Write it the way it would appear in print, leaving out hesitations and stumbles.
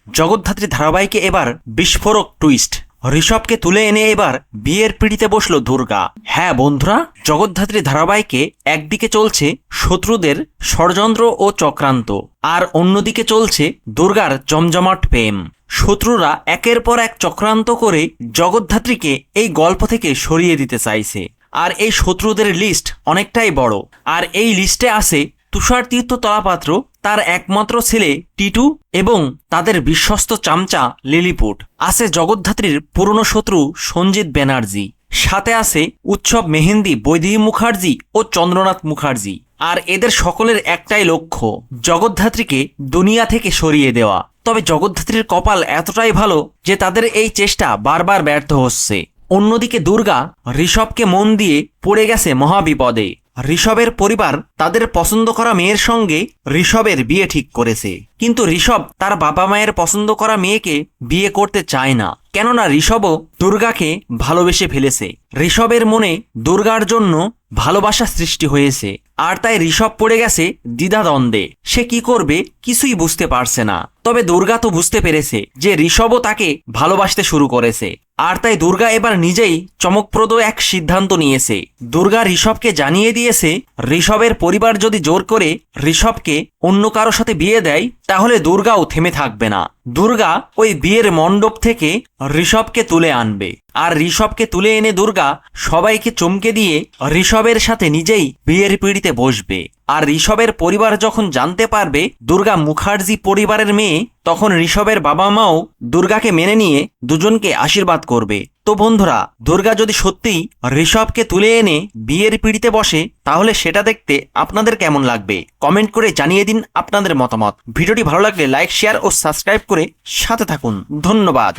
জগদ্ধাত্রী ধারাবাহিকে এবার বিস্ফোরক টুইস্ট। ঋষভকে তুলে এনে এবার বিয়ের পিঁড়িতে বসলো দুর্গা। হ্যাঁ বন্ধুরা, জগদ্ধাত্রী ধারাবাহিকে একদিকে চলছে শত্রুদের ষড়যন্ত্র ও চক্রান্ত, আর অন্যদিকে চলছে দুর্গার জমজমাট প্রেম। শত্রুরা একের পর এক চক্রান্ত করে জগদ্ধাত্রীকে এই গল্প থেকে সরিয়ে দিতে চাইছে, আর এই শত্রুদের লিস্ট অনেকটাই বড়। আর এই লিস্টে আছে তুষার তীর্থ তলাপাত্র, তার একমাত্র ছেলে টিটু এবং তাদের বিশ্বস্ত চামচা লিলিপুট। আছে জগদ্ধাত্রীর পুরনো শত্রু সঞ্জিত ব্যানার্জি, সাথে আছে উৎসব মেহেন্দি বৈদেহী মুখার্জি ও চন্দ্রনাথ মুখার্জি। আর এদের সকলের একটাই লক্ষ্য, জগদ্ধাত্রীকে দুনিয়া থেকে সরিয়ে দেওয়া। তবে জগদ্ধাত্রীর কপাল এতটাই ভালো যে তাদের এই চেষ্টা বারবার ব্যর্থ হচ্ছে। অন্যদিকে দুর্গা ঋষভকে মন দিয়ে পড়ে গেছে মহাবিপদে। ঋষভের পরিবার তাদের পছন্দ করা মেয়ের সঙ্গে ঋষভের বিয়ে ঠিক করেছে, কিন্তু ঋষভ তার বাবা মায়ের পছন্দ করা মেয়েকে বিয়ে করতে চায় না, কেননা ঋষভও দুর্গাকে ভালোবেসে ফেলেছে। ঋষভের মনে দুর্গার জন্য ভালোবাসা সৃষ্টি হয়েছে, আর তাই ঋষভ পড়ে গেছে দ্বিধাদ্বন্দ্বে। সে কি করবে কিছুই বুঝতে পারছে না। তবে দুর্গা তো বুঝতে পেরেছে যে ঋষভও তাকে ভালোবাসতে শুরু করেছে, আর তাই দুর্গা এবার নিজেই চমকপ্রদ এক সিদ্ধান্ত নিয়েছে। দুর্গা ঋষভকে জানিয়ে দিয়েছে ঋষভের পরিবার যদি জোর করে ঋষভকে অন্য কারো সাথে বিয়ে দেয় তাহলে দুর্গাও থেমে থাকবে না। দুর্গা ওই বিয়ের মণ্ডপ থেকে ঋষভকে তুলে আনবে, আর ঋষভকে তুলে এনে দুর্গা সবাইকে চমকে দিয়ে ঋষভের সাথে নিজেই বিয়ের পিঁড়িতে বসবে। আর ঋষভের পরিবার যখন জানতে পারবে দুর্গা মুখার্জি পরিবারের মেয়ে, তখন ঋষভের বাবা মাও দুর্গাকে মেনে নিয়ে দুজনকে আশীর্বাদ করবে। তো বন্ধুরা, দুর্গা যদি সত্যিই ঋষভকে তুলে এনে বিয়ের পিঁড়িতে বসে তাহলে সেটা দেখতে আপনাদের কেমন লাগবে কমেন্ট করে জানিয়ে দিন আপনাদের মতামত। ভিডিওটি ভালো লাগলে লাইক, শেয়ার ও সাবস্ক্রাইব করে সাথে থাকুন। ধন্যবাদ।